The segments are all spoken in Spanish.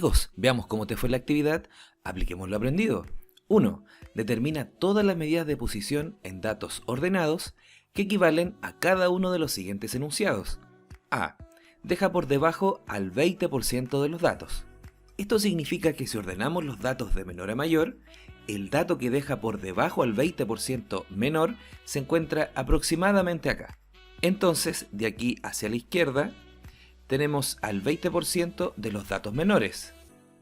Amigos, veamos cómo te fue la actividad, apliquemos lo aprendido. 1. Determina todas las medidas de posición en datos ordenados que equivalen a cada uno de los siguientes enunciados. A. Deja por debajo al 20% de los datos. Esto significa que si ordenamos los datos de menor a mayor, el dato que deja por debajo al 20% menor se encuentra aproximadamente acá. Entonces, de aquí hacia la izquierda, tenemos al 20% de los datos menores.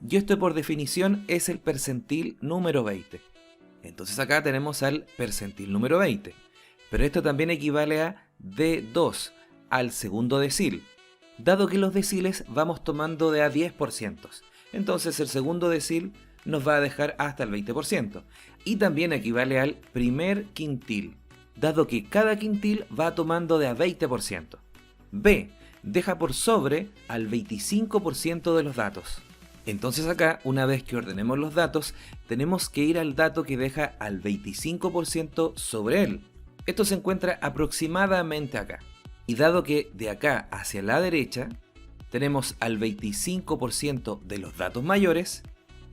Y esto por definición es el percentil número 20. Entonces acá tenemos al percentil número 20. Pero esto también equivale a D2, al segundo decil. Dado que los deciles vamos tomando de a 10%. Entonces el segundo decil nos va a dejar hasta el 20%. Y también equivale al primer quintil, dado que cada quintil va tomando de a 20%. B. Deja por sobre al 25% de los datos. Entonces acá, una vez que ordenemos los datos, tenemos que ir al dato que deja al 25% sobre él. Esto se encuentra aproximadamente acá. Y dado que de acá hacia la derecha tenemos al 25% de los datos mayores,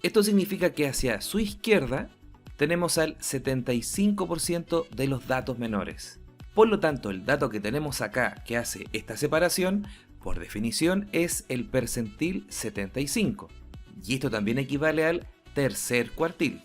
esto significa que hacia su izquierda tenemos al 75% de los datos menores. Por lo tanto, el dato que tenemos acá que hace esta separación, por definición, es el percentil 75. Y esto también equivale al tercer cuartil,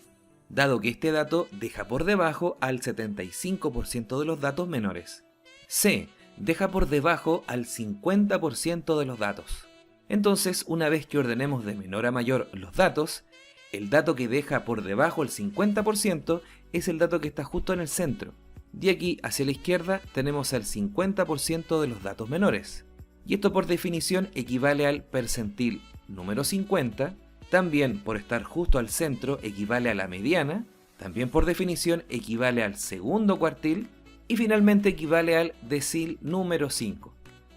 dado que este dato deja por debajo al 75% de los datos menores. C. Deja por debajo al 50% de los datos. Entonces, una vez que ordenemos de menor a mayor los datos, el dato que deja por debajo el 50% es el dato que está justo en el centro. De aquí hacia la izquierda tenemos al 50% de los datos menores. Y esto por definición equivale al percentil número 50, también por estar justo al centro equivale a la mediana, también por definición equivale al segundo cuartil y finalmente equivale al decil número 5.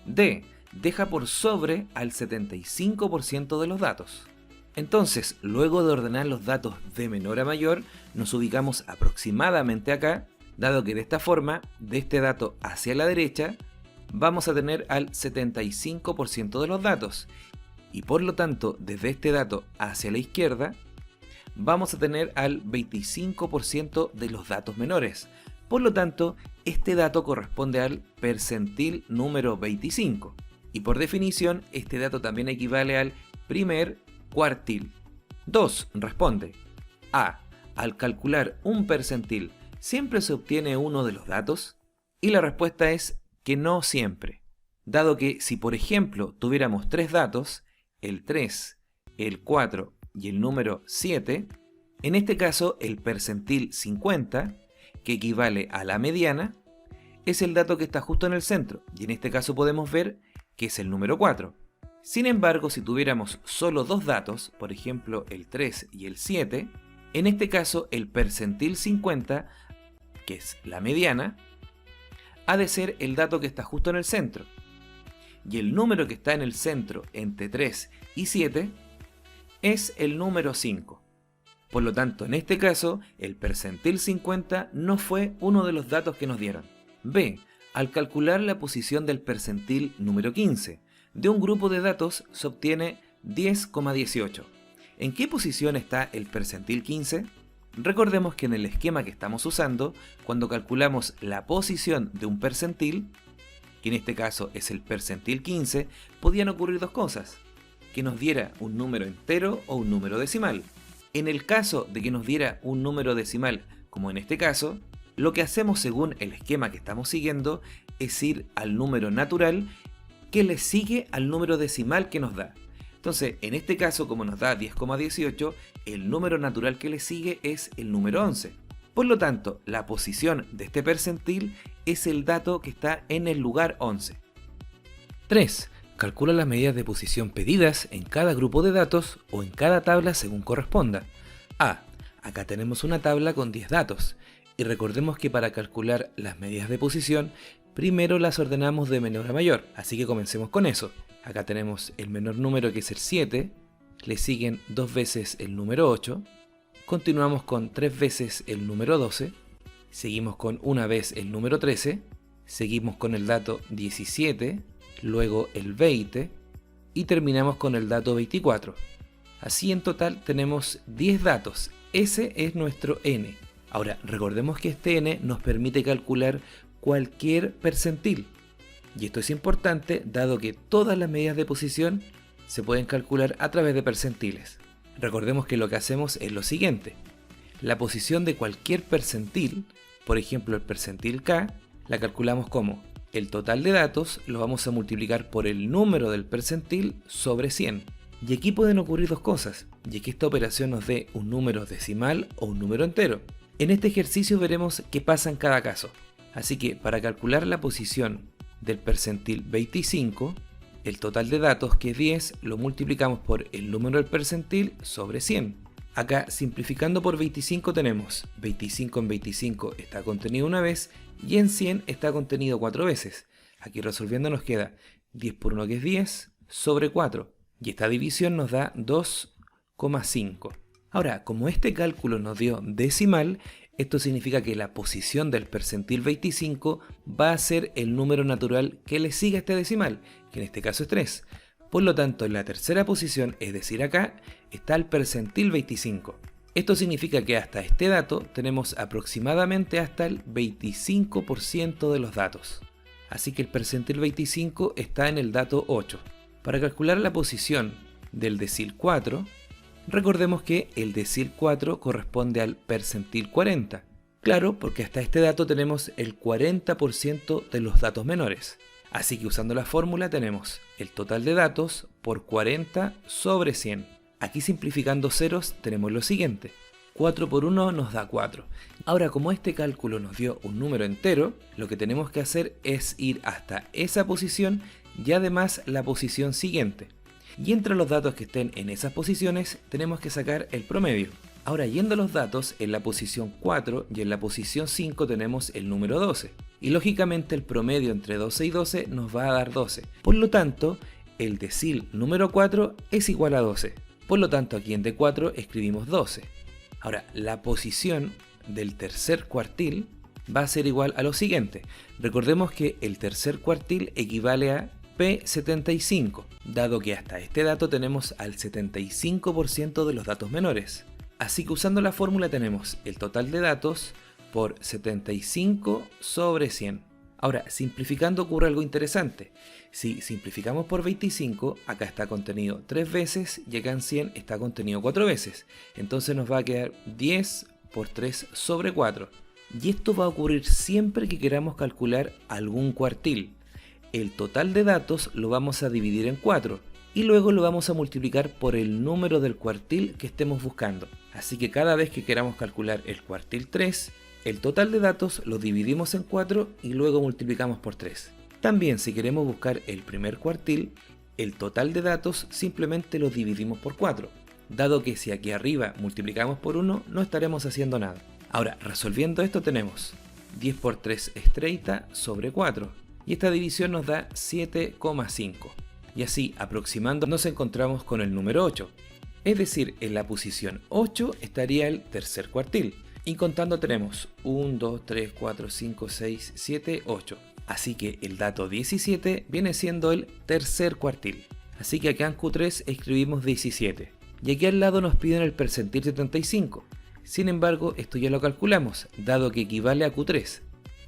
D. Deja por sobre al 75% de los datos. Entonces, luego de ordenar los datos de menor a mayor, nos ubicamos aproximadamente acá, dado que de esta forma, de este dato hacia la derecha, vamos a tener al 75% de los datos. Y por lo tanto, desde este dato hacia la izquierda, vamos a tener al 25% de los datos menores. Por lo tanto, este dato corresponde al percentil número 25. Y por definición, este dato también equivale al primer cuartil. 2. Responde. A. Al calcular un percentil, ¿siempre se obtiene uno de los datos? Y la respuesta es que no siempre. Dado que si por ejemplo tuviéramos tres datos, el 3, el 4 y el número 7, en este caso el percentil 50, que equivale a la mediana, es el dato que está justo en el centro, y en este caso podemos ver que es el número 4. Sin embargo, si tuviéramos solo dos datos, por ejemplo el 3 y el 7, en este caso el percentil 50, que es la mediana, ha de ser el dato que está justo en el centro. Y el número que está en el centro entre 3 y 7 es el número 5. Por lo tanto, en este caso, el percentil 50 no fue uno de los datos que nos dieron. B. Al calcular la posición del percentil número 15, de un grupo de datos se obtiene 10,18. ¿En qué posición está el percentil 15? Recordemos que en el esquema que estamos usando, cuando calculamos la posición de un percentil, que en este caso es el percentil 15, podían ocurrir dos cosas: que nos diera un número entero o un número decimal. En el caso de que nos diera un número decimal, como en este caso, lo que hacemos según el esquema que estamos siguiendo es ir al número natural que le sigue al número decimal que nos da. Entonces, en este caso, como nos da 10,18, el número natural que le sigue es el número 11. Por lo tanto, la posición de este percentil es el dato que está en el lugar 11. 3. Calcula las medidas de posición pedidas en cada grupo de datos o en cada tabla según corresponda. A. Acá tenemos una tabla con 10 datos. Y recordemos que para calcular las medidas de posición, primero las ordenamos de menor a mayor. Así que comencemos con eso. Acá tenemos el menor número, que es el 7. Le siguen 2 veces el número 8. Continuamos con 3 veces el número 12, seguimos con una vez el número 13, seguimos con el dato 17, luego el 20 y terminamos con el dato 24. Así en total tenemos 10 datos. Ese es nuestro n. Ahora, recordemos que este n nos permite calcular cualquier percentil. Y esto es importante dado que todas las medidas de posición se pueden calcular a través de percentiles. Recordemos que lo que hacemos es lo siguiente. La posición de cualquier percentil, por ejemplo el percentil k, la calculamos como el total de datos lo vamos a multiplicar por el número del percentil sobre 100. Y aquí pueden ocurrir dos cosas, ya que esta operación nos dé un número decimal o un número entero. En este ejercicio veremos qué pasa en cada caso. Así que para calcular la posición del percentil 25, el total de datos, que es 10, lo multiplicamos por el número del percentil sobre 100. Acá, simplificando por 25, tenemos 25 en 25 está contenido una vez y en 100 está contenido 4 veces. Aquí resolviendo nos queda 10 por 1, que es 10, sobre 4. Y esta división nos da 2,5. Ahora, como este cálculo nos dio decimal, esto significa que la posición del percentil 25 va a ser el número natural que le sigue a este decimal, que en este caso es 3. Por lo tanto, en la tercera posición, es decir acá, está el percentil 25. Esto significa que hasta este dato tenemos aproximadamente hasta el 25% de los datos. Así que el percentil 25 está en el dato 8. Para calcular la posición del decil 4, recordemos que el decil 4 corresponde al percentil 40. Claro, porque hasta este dato tenemos el 40% de los datos menores. Así que usando la fórmula tenemos el total de datos por 40 sobre 100. Aquí simplificando ceros tenemos lo siguiente. 4 por 1 nos da 4. Ahora, como este cálculo nos dio un número entero, lo que tenemos que hacer es ir hasta esa posición y además la posición siguiente. Y entre los datos que estén en esas posiciones tenemos que sacar el promedio. Ahora, yendo a los datos, en la posición 4 y en la posición 5 tenemos el número 12. Y lógicamente el promedio entre 12 y 12 nos va a dar 12. Por lo tanto, el decil número 4 es igual a 12. Por lo tanto, aquí en D4 escribimos 12. Ahora, la posición del tercer cuartil va a ser igual a lo siguiente. Recordemos que el tercer cuartil equivale a P75, dado que hasta este dato tenemos al 75% de los datos menores. Así que usando la fórmula tenemos el total de datos por 75 sobre 100. Ahora, simplificando ocurre algo interesante. Si simplificamos por 25, acá está contenido 3 veces y acá en 100 está contenido 4 veces. Entonces nos va a quedar 10 por 3 sobre 4. Y esto va a ocurrir siempre que queramos calcular algún cuartil. El total de datos lo vamos a dividir en 4 y luego lo vamos a multiplicar por el número del cuartil que estemos buscando. Así que cada vez que queramos calcular el cuartil 3, el total de datos lo dividimos en 4 y luego multiplicamos por 3. También si queremos buscar el primer cuartil, el total de datos simplemente lo dividimos por 4, dado que si aquí arriba multiplicamos por 1 no estaremos haciendo nada. Ahora, resolviendo esto tenemos 10 por 3 es 30 sobre 4 y esta división nos da 7,5. Y así, aproximando, nos encontramos con el número 8. Es decir, en la posición 8 estaría el tercer cuartil. Y contando tenemos 1, 2, 3, 4, 5, 6, 7, 8. Así que el dato 17 viene siendo el tercer cuartil. Así que acá en Q3 escribimos 17. Y aquí al lado nos piden el percentil 75. Sin embargo, esto ya lo calculamos, dado que equivale a Q3.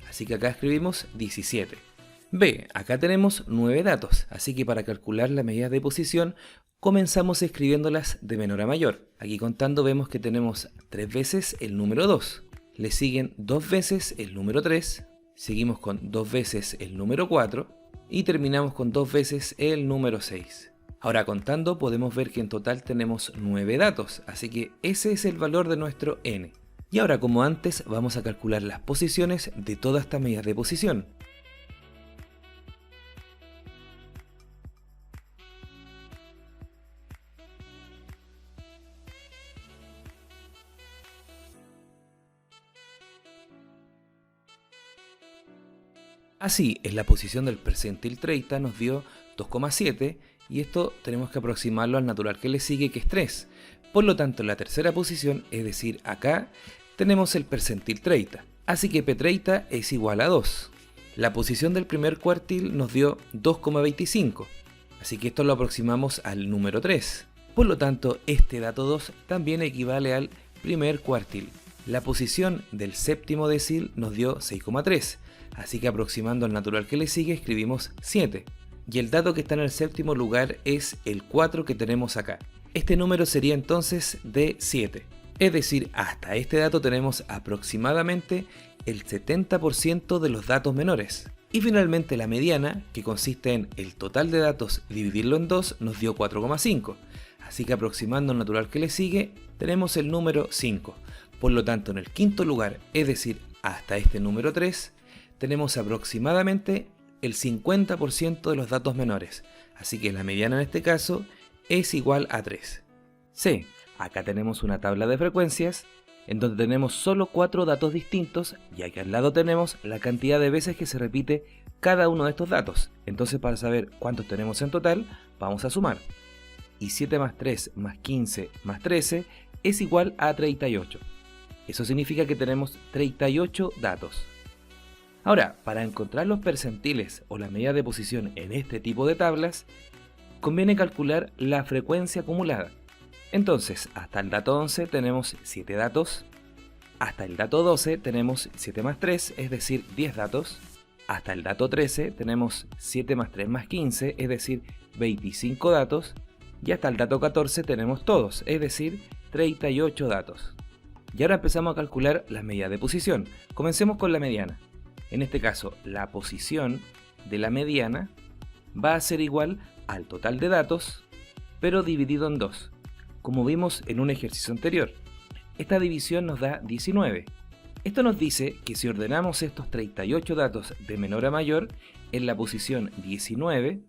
Así que acá escribimos 17. B, acá tenemos 9 datos, así que para calcular la medida de posición comenzamos escribiéndolas de menor a mayor. Aquí contando vemos que tenemos 3 veces el número 2, le siguen 2 veces el número 3, seguimos con 2 veces el número 4 y terminamos con 2 veces el número 6. Ahora contando podemos ver que en total tenemos 9 datos, así que ese es el valor de nuestro n. Y ahora, como antes, vamos a calcular las posiciones de todas estas medidas de posición. Así, en la posición del percentil 30 nos dio 2,7 y esto tenemos que aproximarlo al natural que le sigue, que es 3. Por lo tanto, en la tercera posición, es decir, acá, tenemos el percentil 30. Así que P30 es igual a 2. La posición del primer cuartil nos dio 2,25. Así que esto lo aproximamos al número 3. Por lo tanto, este dato 2 también equivale al primer cuartil. La posición del séptimo decil nos dio 6,3, así que aproximando al natural que le sigue escribimos 7. Y el dato que está en el séptimo lugar es el 4 que tenemos acá. Este número sería entonces de 7. Es decir, hasta este dato tenemos aproximadamente el 70% de los datos menores. Y finalmente la mediana, que consiste en el total de datos dividirlo en 2, nos dio 4,5. Así que aproximando al natural que le sigue, tenemos el número 5. Por lo tanto, en el quinto lugar, es decir, hasta este número 3, tenemos aproximadamente el 50% de los datos menores. Así que la mediana en este caso es igual a 3. C. Acá tenemos una tabla de frecuencias en donde tenemos solo 4 datos distintos, y aquí al lado tenemos la cantidad de veces que se repite cada uno de estos datos. Entonces, para saber cuántos tenemos en total, vamos a sumar. Y 7 más 3 más 15 más 13 es igual a 38. Eso significa que tenemos 38 datos. Ahora, para encontrar los percentiles o las medidas de posición en este tipo de tablas, conviene calcular la frecuencia acumulada. Entonces, hasta el dato 11 tenemos 7 datos, hasta el dato 12 tenemos 7 más 3, es decir, 10 datos, hasta el dato 13 tenemos 7 más 3 más 15, es decir, 25 datos, y hasta el dato 14 tenemos todos, es decir, 38 datos. Y ahora empezamos a calcular las medidas de posición. Comencemos con la mediana. En este caso, la posición de la mediana va a ser igual al total de datos, pero dividido en 2. Como vimos en un ejercicio anterior, esta división nos da 19. Esto nos dice que si ordenamos estos 38 datos de menor a mayor, en la posición 19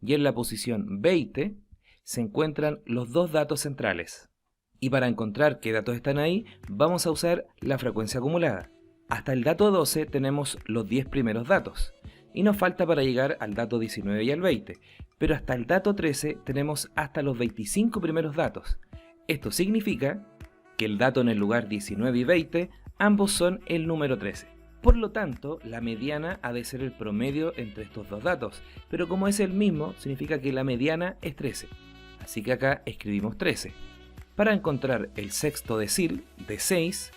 y en la posición 20 se encuentran los dos datos centrales. Y para encontrar qué datos están ahí, vamos a usar la frecuencia acumulada. Hasta el dato 12 tenemos los 10 primeros datos, y nos falta para llegar al dato 19 y al 20, pero hasta el dato 13 tenemos hasta los 25 primeros datos. Esto significa que el dato en el lugar 19 y 20, ambos son el número 13. Por lo tanto, la mediana ha de ser el promedio entre estos dos datos, pero como es el mismo, significa que la mediana es 13. Así que acá escribimos 13. Para encontrar el sexto decil de 6,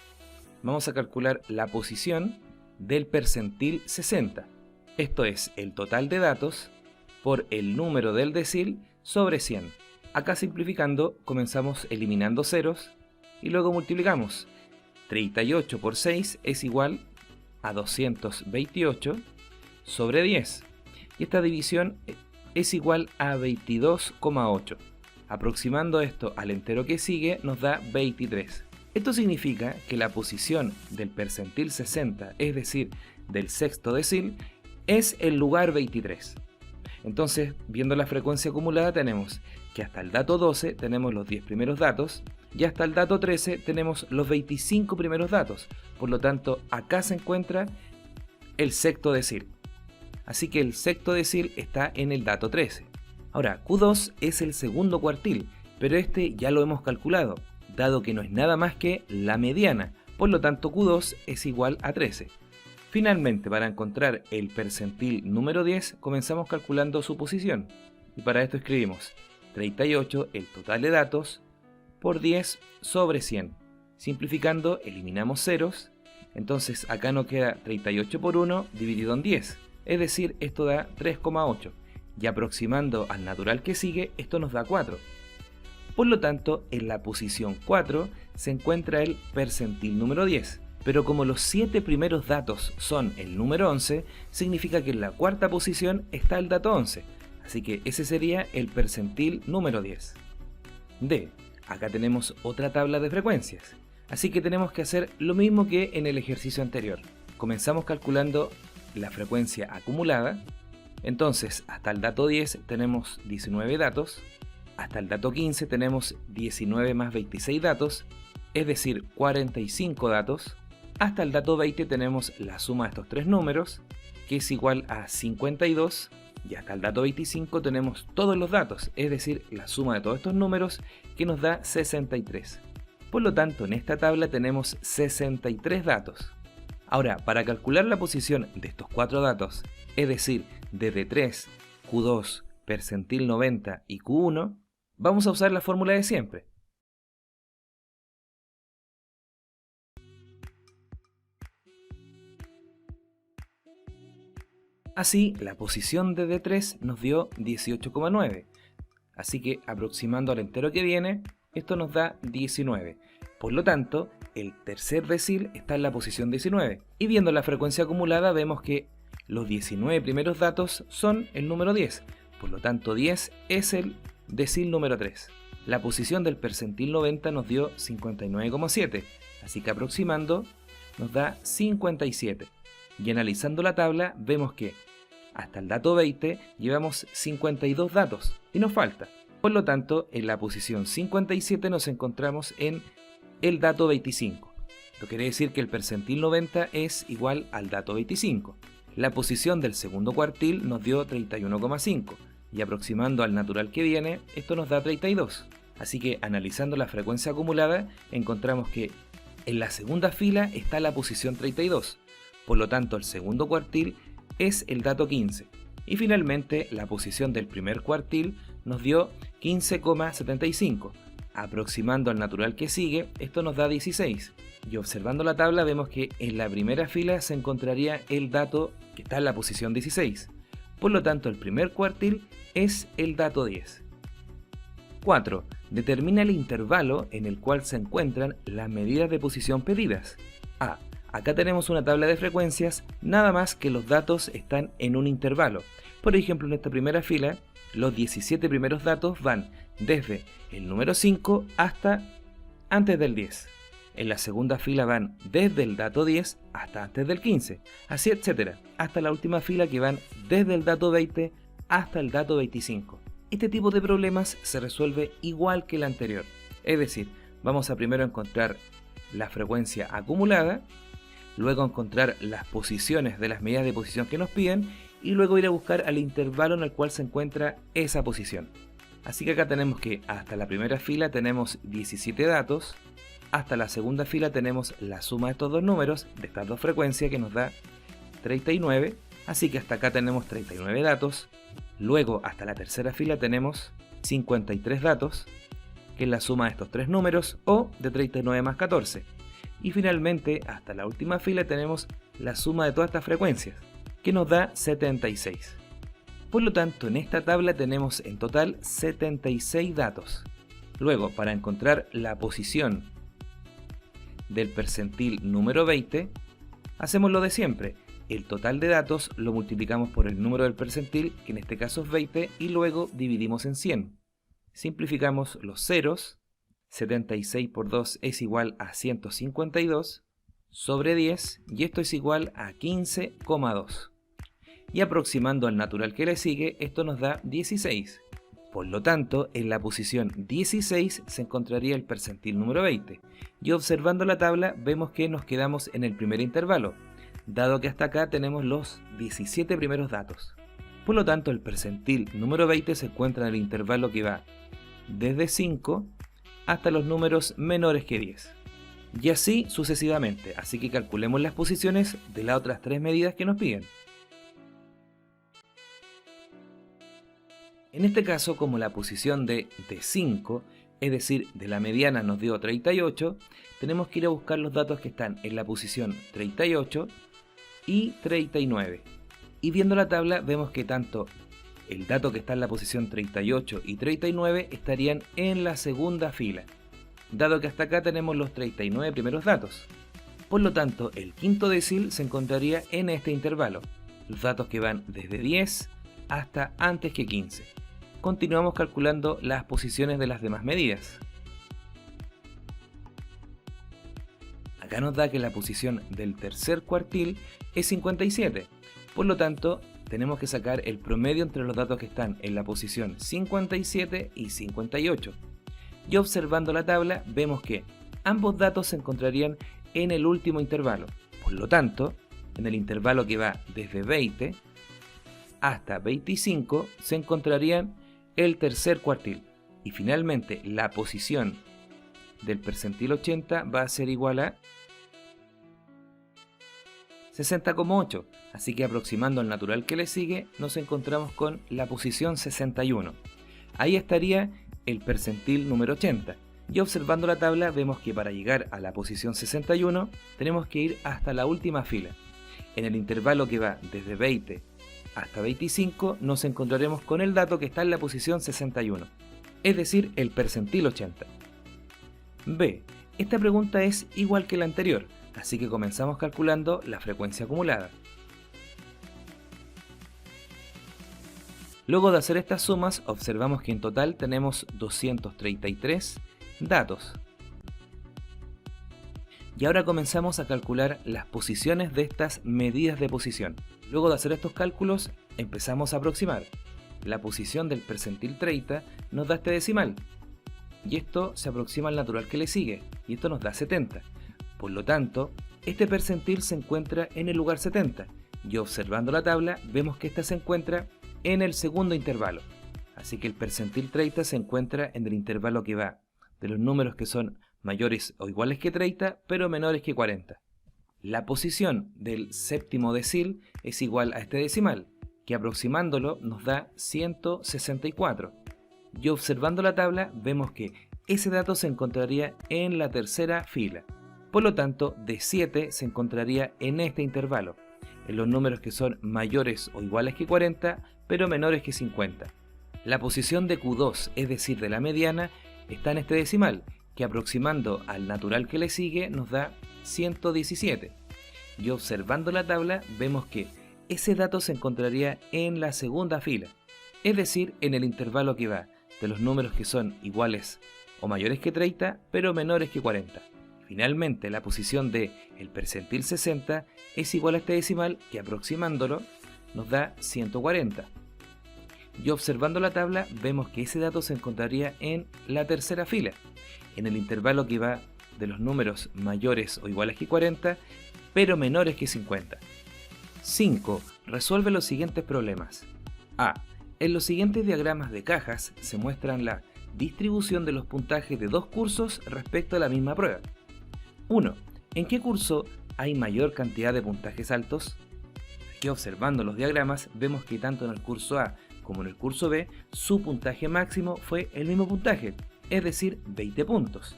vamos a calcular la posición del percentil 60. Esto es el total de datos por el número del decil sobre 100. Acá simplificando, comenzamos eliminando ceros y luego multiplicamos. 38 por 6 es igual a 228 sobre 10. Y esta división es igual a 22,8. Aproximando esto al entero que sigue nos da 23. Esto significa que la posición del percentil 60, es decir, del sexto decil, es el lugar 23. Entonces, viendo la frecuencia acumulada, tenemos que hasta el dato 12 tenemos los 10 primeros datos y hasta el dato 13 tenemos los 25 primeros datos. Por lo tanto, acá se encuentra el sexto decil. Así que el sexto decil está en el dato 13. Ahora, Q2 es el segundo cuartil, pero este ya lo hemos calculado, dado que no es nada más que la mediana. Por lo tanto, Q2 es igual a 13. Finalmente, para encontrar el percentil número 10, comenzamos calculando su posición. Y para esto escribimos 38, el total de datos, por 10 sobre 100. Simplificando, eliminamos ceros. Entonces acá nos queda 38 por 1 dividido en 10. Es decir, esto da 3,8. Y aproximando al natural que sigue, esto nos da 4. Por lo tanto, en la posición 4 se encuentra el percentil número 10. Pero como los 7 primeros datos son el número 11, significa que en la cuarta posición está el dato 11. Así que ese sería el percentil número 10. D. Acá tenemos otra tabla de frecuencias. Así que tenemos que hacer lo mismo que en el ejercicio anterior. Comenzamos calculando la frecuencia acumulada. Entonces, hasta el dato 10 tenemos 19 datos. Hasta el dato 15 tenemos 19 más 26 datos, es decir, 45 datos. Hasta el dato 20 tenemos la suma de estos tres números, que es igual a 52, y hasta el dato 25 tenemos todos los datos, es decir, la suma de todos estos números, que nos da 63. Por lo tanto, en esta tabla tenemos 63 datos. Ahora, para calcular la posición de estos cuatro datos, es decir, de D3, Q2, percentil 90 y Q1, Vamos a usar la fórmula de siempre. Así, la posición de D3 nos dio 18,9. Así que, aproximando al entero que viene, esto nos da 19. Por lo tanto, el tercer decil está en la posición 19. Y viendo la frecuencia acumulada, vemos que los 19 primeros datos son el número 10. Por lo tanto, 10 es el decil número 3. La posición del percentil 90 nos dio 59,7. Así que aproximando, nos da 57. Y analizando la tabla, vemos que hasta el dato 20 llevamos 52 datos y nos falta. Por lo tanto, en la posición 57 nos encontramos en el dato 25. Esto quiere decir que el percentil 90 es igual al dato 25. La posición del segundo cuartil nos dio 31,5 y aproximando al natural que viene, esto nos da 32. Así que analizando la frecuencia acumulada, encontramos que en la segunda fila está la posición 32. Por lo tanto, el segundo cuartil es el dato 15. Y finalmente, la posición del primer cuartil nos dio 15,75. Aproximando al natural que sigue, esto nos da 16. Y observando la tabla vemos que en la primera fila se encontraría el dato que está en la posición 16. Por lo tanto, el primer cuartil es el dato 10. 4. Determina el intervalo en el cual se encuentran las medidas de posición pedidas. A. Acá tenemos una tabla de frecuencias, nada más que los datos están en un intervalo. Por ejemplo, en esta primera fila, los 17 primeros datos van desde el número 5 hasta antes del 10. En la segunda fila van desde el dato 10 hasta antes del 15, así etcétera, hasta la última fila que van desde el dato 20 hasta el dato 25. Este tipo de problemas se resuelve igual que el anterior, es decir, vamos a primero encontrar la frecuencia acumulada, luego encontrar las posiciones de las medidas de posición que nos piden y luego ir a buscar al intervalo en el cual se encuentra esa posición. Así que acá tenemos que hasta la primera fila tenemos 17 datos, hasta la segunda fila tenemos la suma de estos dos números, de estas dos frecuencias que nos da 39, así que hasta acá tenemos 39 datos, luego hasta la tercera fila tenemos 53 datos, que es la suma de estos tres números, o de 39 más 14. Y finalmente, hasta la última fila tenemos la suma de todas estas frecuencias, que nos da 76. Por lo tanto, en esta tabla tenemos en total 76 datos. Luego, para encontrar la posición del percentil número 20, hacemos lo de siempre. El total de datos lo multiplicamos por el número del percentil, que en este caso es 20, y luego dividimos en 100. Simplificamos los ceros. 76 por 2 es igual a 152 sobre 10 y esto es igual a 15,2. Y aproximando al natural que le sigue, esto nos da 16. Por lo tanto, en la posición 16 se encontraría el percentil número 20. Y observando la tabla vemos que nos quedamos en el primer intervalo, dado que hasta acá tenemos los 17 primeros datos. Por lo tanto, el percentil número 20 se encuentra en el intervalo que va desde 5 hasta los números menores que 10. Y así sucesivamente, así que calculemos las posiciones de las otras tres medidas que nos piden. En este caso, como la posición de 5, es decir, de la mediana nos dio 38, tenemos que ir a buscar los datos que están en la posición 38 y 39. Y viendo la tabla vemos que tanto el dato que está en la posición 38 y 39 estarían en la segunda fila, dado que hasta acá tenemos los 39 primeros datos. Por lo tanto, el quinto decil se encontraría en este intervalo, los datos que van desde 10 hasta antes que 15. Continuamos calculando las posiciones de las demás medidas. Acá nos da que la posición del tercer cuartil es 57, por lo tanto tenemos que sacar el promedio entre los datos que están en la posición 57 y 58. Y observando la tabla vemos que ambos datos se encontrarían en el último intervalo. Por lo tanto, en el intervalo que va desde 20 hasta 25 se encontrarían el tercer cuartil. Y finalmente la posición del percentil 80 va a ser igual a 60,8. Así que aproximando al natural que le sigue, nos encontramos con la posición 61. Ahí estaría el percentil número 80. Y observando la tabla vemos que para llegar a la posición 61 tenemos que ir hasta la última fila. En el intervalo que va desde 20 hasta 25 nos encontraremos con el dato que está en la posición 61, es decir, el percentil 80. B. Esta pregunta es igual que la anterior, así que comenzamos calculando la frecuencia acumulada. Luego de hacer estas sumas, observamos que en total tenemos 233 datos. Y ahora comenzamos a calcular las posiciones de estas medidas de posición. Luego de hacer estos cálculos, empezamos a aproximar. La posición del percentil 30 nos da este decimal, y esto se aproxima al natural que le sigue, y esto nos da 70. Por lo tanto, este percentil se encuentra en el lugar 70, y observando la tabla vemos que esta se encuentra en el segundo intervalo. Así que el percentil 30 se encuentra en el intervalo que va de los números que son mayores o iguales que 30, pero menores que 40. La posición del séptimo decil es igual a este decimal, que aproximándolo nos da 164. Y observando la tabla vemos que ese dato se encontraría en la tercera fila. Por lo tanto, D7 se encontraría en este intervalo, en los números que son mayores o iguales que 40, pero menores que 50. La posición de Q2, es decir, de la mediana, está en este decimal, que aproximando al natural que le sigue nos da 117. Y observando la tabla vemos que ese dato se encontraría en la segunda fila, es decir, en el intervalo que va de los números que son iguales o mayores que 30, pero menores que 40. Finalmente, la posición de el percentil 60 es igual a este decimal, que aproximándolo nos da 140. Y observando la tabla vemos que ese dato se encontraría en la tercera fila, en el intervalo que va de los números mayores o iguales que 40, pero menores que 50. 5. Resuelve los siguientes problemas. A. En los siguientes diagramas de cajas se muestran la distribución de los puntajes de dos cursos respecto a la misma prueba. 1. ¿En qué curso hay mayor cantidad de puntajes altos? Aquí observando los diagramas vemos que tanto en el curso A como en el curso B su puntaje máximo fue el mismo puntaje, es decir, 20 puntos.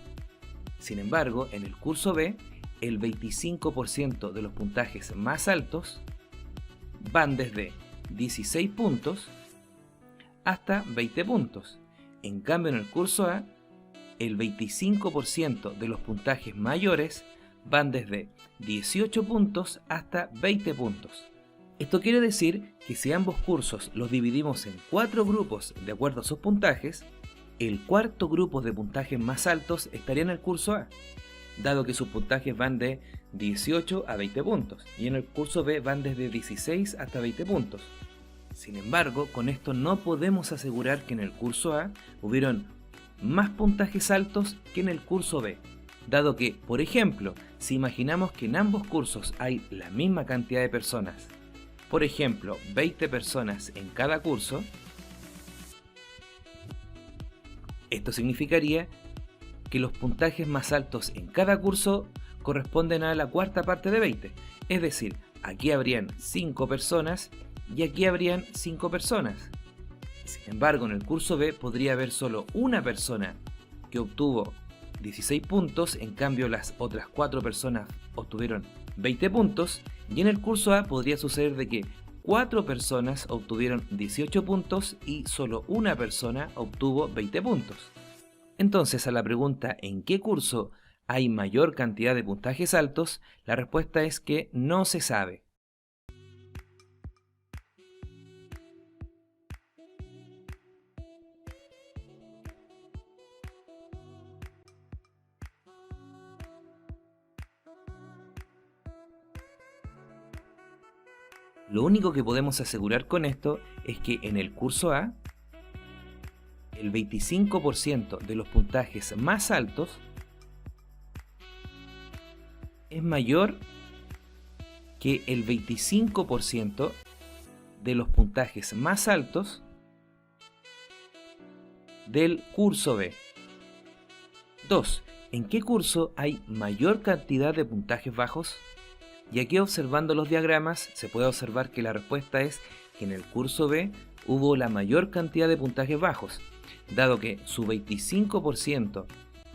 Sin embargo, en el curso B, el 25% de los puntajes más altos van desde 16 puntos hasta 20 puntos. En cambio, en el curso A, el 25% de los puntajes mayores van desde 18 puntos hasta 20 puntos. Esto quiere decir que si ambos cursos los dividimos en 4 grupos de acuerdo a sus puntajes, el cuarto grupo de puntajes más altos estaría en el curso A, dado que sus puntajes van de 18 a 20 puntos, y en el curso B van desde 16 hasta 20 puntos. Sin embargo, con esto no podemos asegurar que en el curso A hubieron más puntajes altos que en el curso B, dado que, por ejemplo, si imaginamos que en ambos cursos hay la misma cantidad de personas, por ejemplo, 20 personas en cada curso, esto significaría que los puntajes más altos en cada curso corresponden a la cuarta parte de 20, es decir, aquí habrían 5 personas y aquí habrían 5 personas. Sin embargo, en el curso B podría haber solo una persona que obtuvo 16 puntos, en cambio las otras 4 personas obtuvieron 20 puntos, y en el curso A podría suceder de que 4 personas obtuvieron 18 puntos y solo una persona obtuvo 20 puntos. Entonces, a la pregunta ¿en qué curso hay mayor cantidad de puntajes altos?, la respuesta es que no se sabe. Lo único que podemos asegurar con esto es que en el curso A, el 25% de los puntajes más altos es mayor que el 25% de los puntajes más altos del curso B. 2. ¿En qué curso hay mayor cantidad de puntajes bajos? Y aquí, observando los diagramas, se puede observar que la respuesta es que en el curso B hubo la mayor cantidad de puntajes bajos. dado que su 25%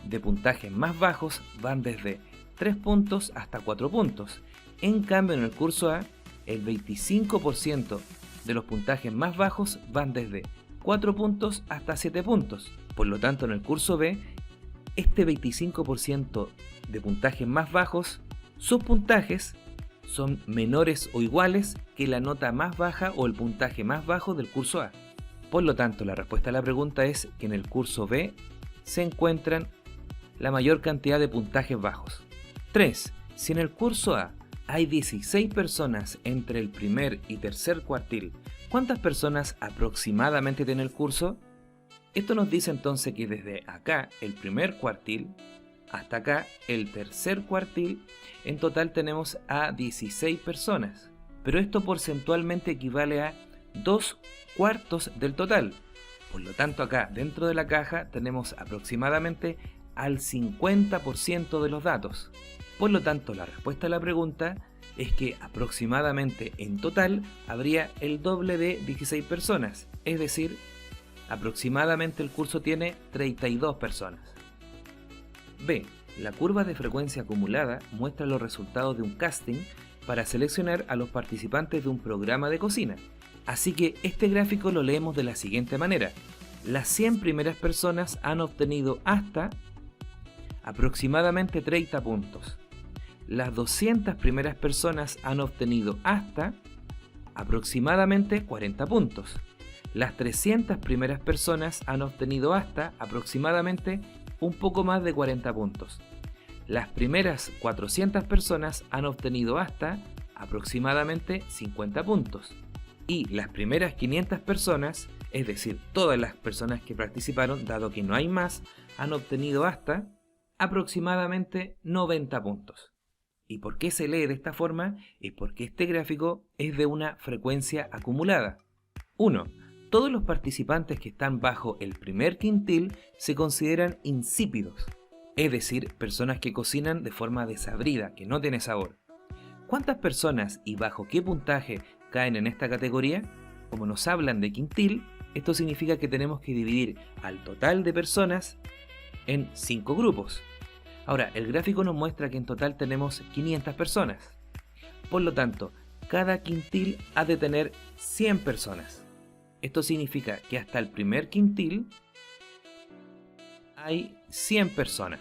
de puntajes más bajos van desde 3 puntos hasta 4 puntos. En cambio, en el curso A, el 25% de los puntajes más bajos van desde 4 puntos hasta 7 puntos. Por lo tanto, en el curso B, este 25% de puntajes más bajos, sus puntajes son menores o iguales que la nota más baja o el puntaje más bajo del curso A. Por lo tanto, la respuesta a la pregunta es que en el curso B se encuentran la mayor cantidad de puntajes bajos. 3. Si en el curso A hay 16 personas entre el primer y tercer cuartil, ¿cuántas personas aproximadamente tiene el curso? Esto nos dice entonces que desde acá, el primer cuartil, hasta acá, el tercer cuartil, en total tenemos a 16 personas. Pero esto porcentualmente equivale a 2 cuartos del total. Por lo tanto, acá dentro de la caja tenemos aproximadamente al 50% de los datos. Por lo tanto, la respuesta a la pregunta es que aproximadamente en total habría el doble de 16 personas, es decir, aproximadamente el curso tiene 32 personas. B. La curva de frecuencia acumulada muestra los resultados de un casting para seleccionar a los participantes de un programa de cocina. Así que este gráfico lo leemos de la siguiente manera. Las 100 primeras personas han obtenido hasta aproximadamente 30 puntos. Las 200 primeras personas han obtenido hasta aproximadamente 40 puntos. Las 300 primeras personas han obtenido hasta aproximadamente un poco más de 40 puntos. Las primeras 400 personas han obtenido hasta aproximadamente 50 puntos. Y las primeras 500 personas, es decir, todas las personas que participaron, dado que no hay más, han obtenido hasta aproximadamente 90 puntos. ¿Y por qué se lee de esta forma? Es porque este gráfico es de una frecuencia acumulada. 1. Todos los participantes que están bajo el primer quintil se consideran insípidos, es decir, personas que cocinan de forma desabrida, que no tiene sabor. ¿Cuántas personas y bajo qué puntaje caen en esta categoría? Como nos hablan de quintil, esto significa que tenemos que dividir al total de personas en 5 grupos. Ahora, el gráfico nos muestra que en total tenemos 500 personas. Por lo tanto, cada quintil ha de tener 100 personas. Esto significa que hasta el primer quintil hay 100 personas.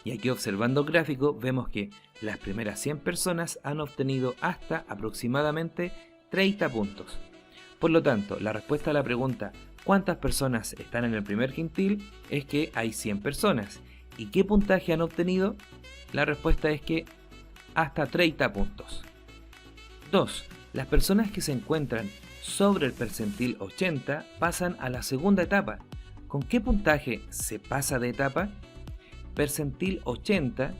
Y aquí observando el gráfico vemos que las primeras 100 personas han obtenido hasta aproximadamente 30 puntos. Por lo tanto, la respuesta a la pregunta ¿cuántas personas están en el primer quintil? Es que hay 100 personas. ¿Y qué puntaje han obtenido? La respuesta es que hasta 30 puntos. 2. Las personas que se encuentran sobre el percentil 80 pasan a la segunda etapa. ¿Con qué puntaje se pasa de etapa? Percentil 80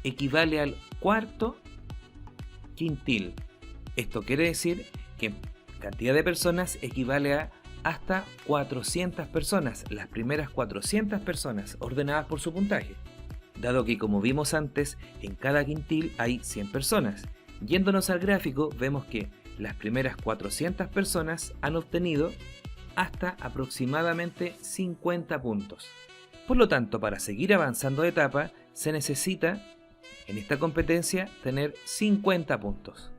equivale al cuarto quintil. Esto quiere decir que cantidad de personas equivale a hasta 400 personas, las primeras 400 personas ordenadas por su puntaje. Dado que, como vimos antes, en cada quintil hay 100 personas. Yéndonos al gráfico, vemos que las primeras 400 personas han obtenido hasta aproximadamente 50 puntos. Por lo tanto, para seguir avanzando de etapa, se necesita, en esta competencia, tener 50 puntos.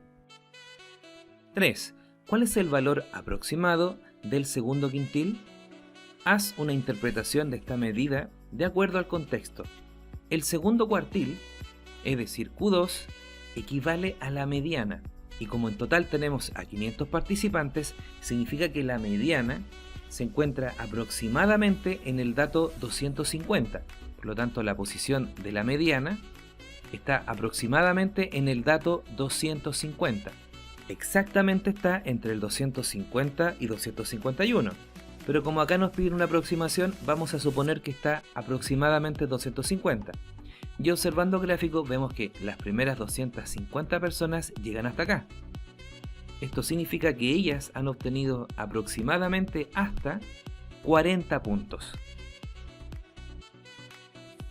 3. ¿Cuál es el valor aproximado del segundo quintil? Haz una interpretación de esta medida de acuerdo al contexto. El segundo cuartil, es decir, Q2, equivale a la mediana. Y como en total tenemos a 500 participantes, significa que la mediana se encuentra aproximadamente en el dato 250. Por lo tanto, la posición de la mediana está aproximadamente en el dato 250. Exactamente está entre el 250 y 251. Pero como acá nos piden una aproximación, vamos a suponer que está aproximadamente 250. Y observando el gráfico vemos que las primeras 250 personas llegan hasta acá. Esto significa que ellas han obtenido aproximadamente hasta 40 puntos.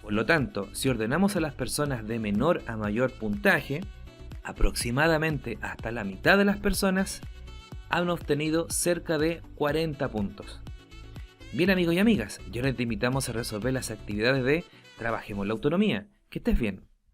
Por lo tanto, si ordenamos a las personas de menor a mayor puntaje, aproximadamente hasta la mitad de las personas han obtenido cerca de 40 puntos. Bien amigos y amigas, y ahora te invitamos a resolver las actividades de Trabajemos la Autonomía. Que estés bien.